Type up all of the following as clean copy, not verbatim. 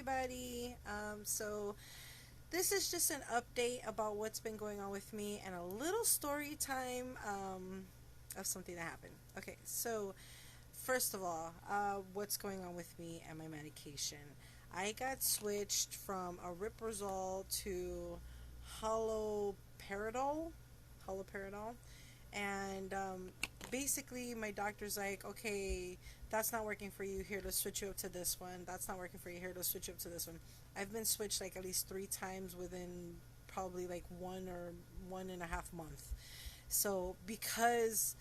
everybody. So this is just an update about what's been going on with me and a little story time of something that happened. Okay, so first of all, what's going on with me and my medication? I got switched from a Riprazole to haloperidol, haloperidol, and basically my doctor's like, okay, that's not working for you, here, let's switch you up to this one. That's not working for you, here, let's switch you up to this one. I've been switched like at least 3 times within probably like 1 or 1.5 months. So because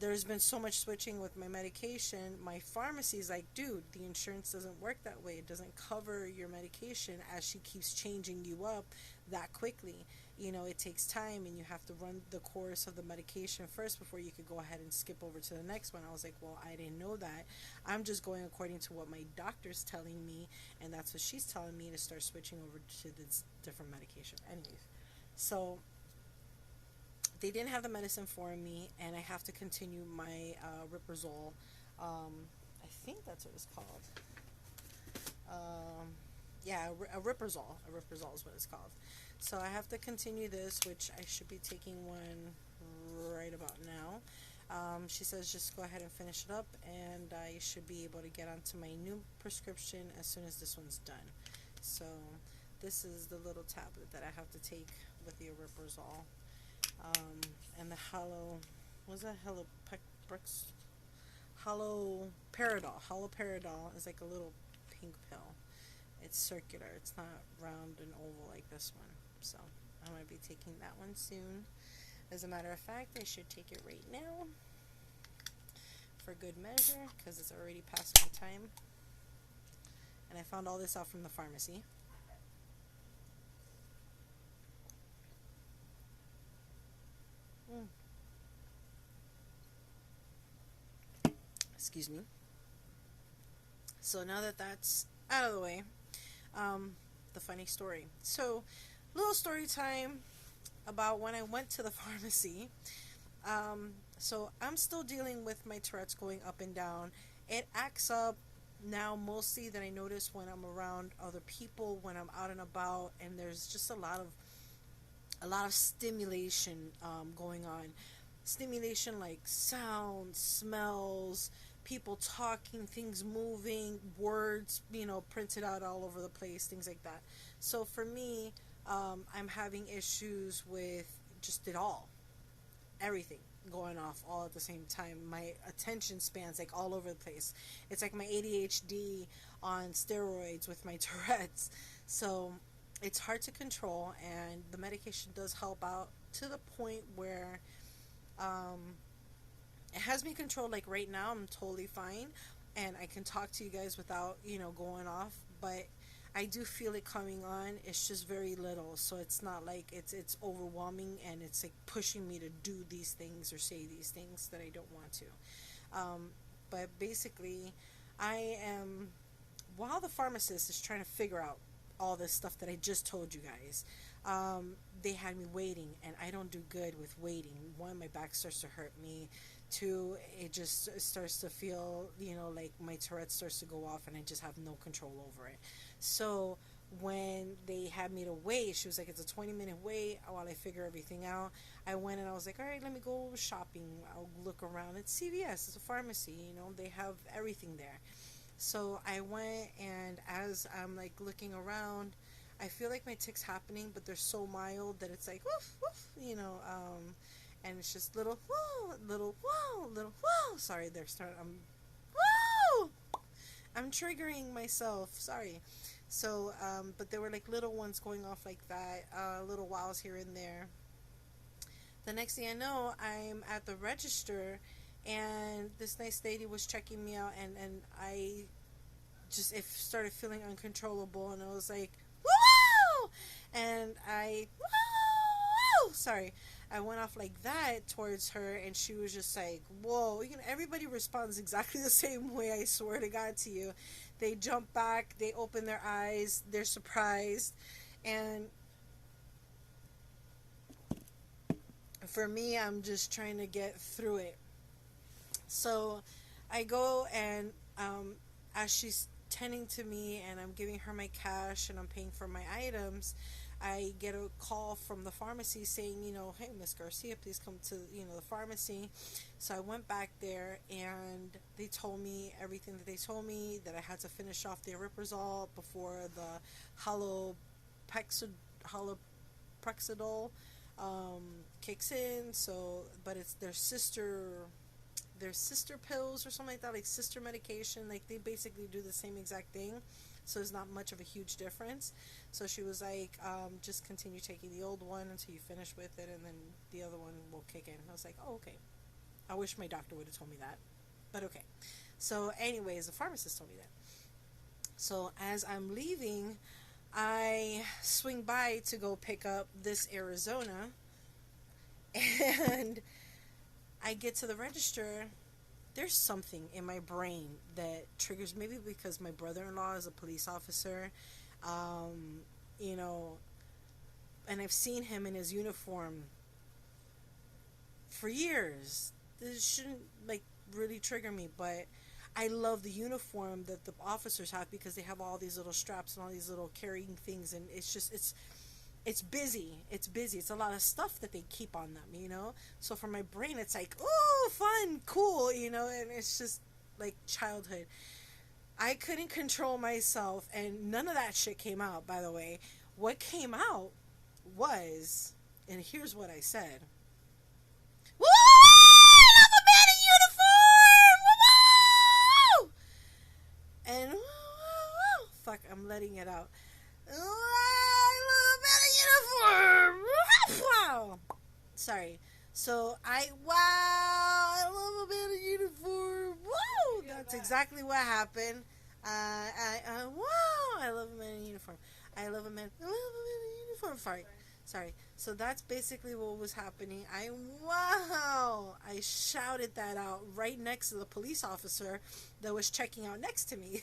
there's been so much switching with my medication, my pharmacy's like, dude, the insurance doesn't work that way. It doesn't cover your medication as she keeps changing you up that quickly. It takes time and you have to run the course of the medication first before you could go ahead and skip over to the next one. I was like, well, I didn't know that. I'm just going according to what my doctor's telling me, and that's what she's telling me, to start switching over to this different medication. Anyways, so they didn't have the medicine for me, and I have to continue my Riprazole. I think that's what it's called. Yeah, a Riprazole. A Riprazole is what it's called. So I have to continue this, which I should be taking one right about now. She says just go ahead and finish it up, and I should be able to get onto my new prescription as soon as this one's done. So this is the little tablet that I have to take with the Riprazole. And the haloperidol is like a little pink pill. It's circular. It's not round and oval like this one. So I'm going to be taking that one soon. As a matter of fact, I should take it right now for good measure, because it's already past my time. And I found all this out from the pharmacy. Excuse me. So now that that's out of the way, the funny story. So, little story time about when I went to the pharmacy. So I'm still dealing with my Tourette's going up and down. It acts up now mostly that I notice when I'm around other people, when I'm out and about, and there's just a lot of stimulation going on. Stimulation like sound, smells, people talking, things moving, words, printed out all over the place, things like that. So for me, I'm having issues with just it all, everything going off all at the same time. My attention span's like all over the place. It's like my ADHD on steroids with my Tourette's. So it's hard to control, and the medication does help out to the point where it has me controlled. Like right now, I'm totally fine, and I can talk to you guys without going off. But I do feel it coming on. It's just very little, so it's not like it's overwhelming, and it's like pushing me to do these things or say these things that I don't want to. But basically, I am, while the pharmacist is trying to figure out all this stuff that I just told you guys. They had me waiting, and I don't do good with waiting. One, my back starts to hurt me. Two, it just starts to feel, like my Tourette starts to go off, and I just have no control over it. So when they had me to wait, she was like, it's a 20-minute wait while I figure everything out. I went and I was like, all right, let me go shopping. I'll look around. It's CVS. It's a pharmacy. They have everything there. So I went, and as I'm like looking around, I feel like my tics happening, but they're so mild that it's like woof woof, and it's just little whoa, little whoa, little whoa. Sorry, they're starting. Whoa. I'm triggering myself. Sorry. So, but there were like little ones going off like that, little wows here and there. The next thing I know, I'm at the register, and this nice lady was checking me out, and I just it started feeling uncontrollable, and I was like, woo! And sorry, I went off like that towards her, and she was just like, whoa. Everybody responds exactly the same way, I swear to God to you. They jump back, they open their eyes, they're surprised, and for me, I'm just trying to get through it. So I go, and as she's tending to me and I'm giving her my cash and I'm paying for my items, I get a call from the pharmacy saying, hey, Miss Garcia, please come to, the pharmacy. So I went back there and they told me everything that they told me, that I had to finish off the ariprazole before the haloperidol kicks in. So, but it's their sister pills or something like that, like sister medication. Like they basically do the same exact thing. So it's not much of a huge difference. So she was like, just continue taking the old one until you finish with it, and then the other one will kick in. I was like, oh, okay. I wish my doctor would have told me that. But okay. So anyways, the pharmacist told me that. So as I'm leaving, I swing by to go pick up this Arizona, and I get to the register. There's something in my brain that triggers, maybe because my brother-in-law is a police officer, you know, and I've seen him in his uniform for years. This shouldn't, like, really trigger me, but I love the uniform that the officers have, because they have all these little straps and all these little carrying things, and it's just, it's busy. It's busy. It's a lot of stuff that they keep on them. So for my brain, it's like, oh, fun, cool, and it's just like childhood. I couldn't control myself, and none of that shit came out, by the way. What came out was, and here's what I said. Woo! I love a man in uniform! Woo! And fuck, I'm letting it out. Uniform. Wow. Sorry. So I love a man in uniform. Woo! That's exactly what happened. Wow! I love a man in uniform. I love a man in uniform. Sorry. So that's basically what was happening. I shouted that out right next to the police officer that was checking out next to me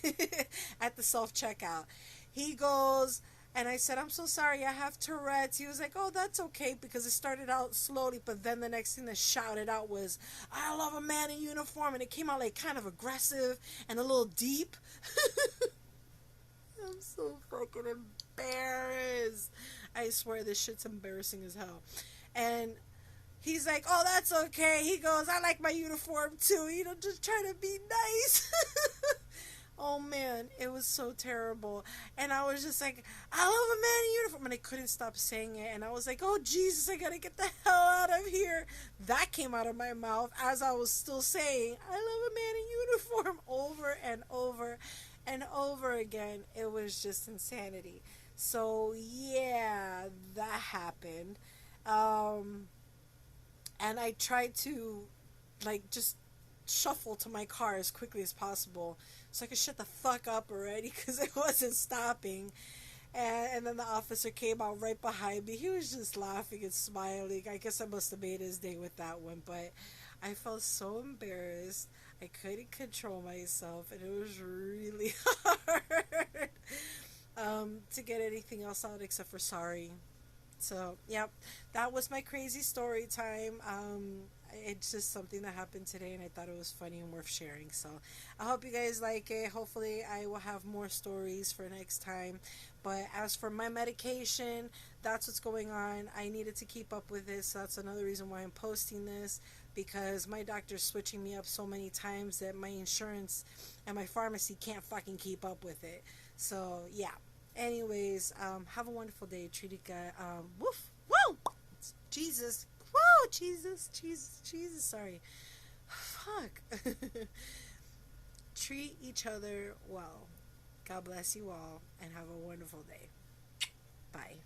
at the self-checkout. He goes, and I said, I'm so sorry, I have Tourette's. He was like, oh, that's okay, because it started out slowly, but then the next thing that shouted out was, I love a man in uniform, and it came out like kind of aggressive and a little deep. I'm so fucking embarrassed. I swear this shit's embarrassing as hell. And he's like, oh, that's okay. He goes, I like my uniform too, just trying to be nice. Oh man, it was so terrible. And I was just like, I love a man in uniform. And I couldn't stop saying it. And I was like, oh Jesus, I gotta get the hell out of here. That came out of my mouth as I was still saying, I love a man in uniform, over and over and over again. It was just insanity. So yeah, that happened. And I tried to, like, just shuffle to my car as quickly as possible so I could shut the fuck up already, because it wasn't stopping. And then the officer came out right behind me. He was just laughing and smiling. I guess I must have made his day with that one, but I felt so embarrassed. I couldn't control myself, and it was really hard to get anything else out except for sorry. So, yep, that was my crazy story time. It's just something that happened today, and I thought it was funny and worth sharing. So I hope you guys like it. Hopefully I will have more stories for next time. But as for my medication, that's what's going on. I needed to keep up with this. So that's another reason why I'm posting this, because my doctor's switching me up so many times that my insurance and my pharmacy can't fucking keep up with it. So yeah. Anyways, have a wonderful day. Treat it good. Woof. Woo! Jesus. Whoa, Jesus, sorry. Fuck. Treat each other well. God bless you all, and have a wonderful day. Bye.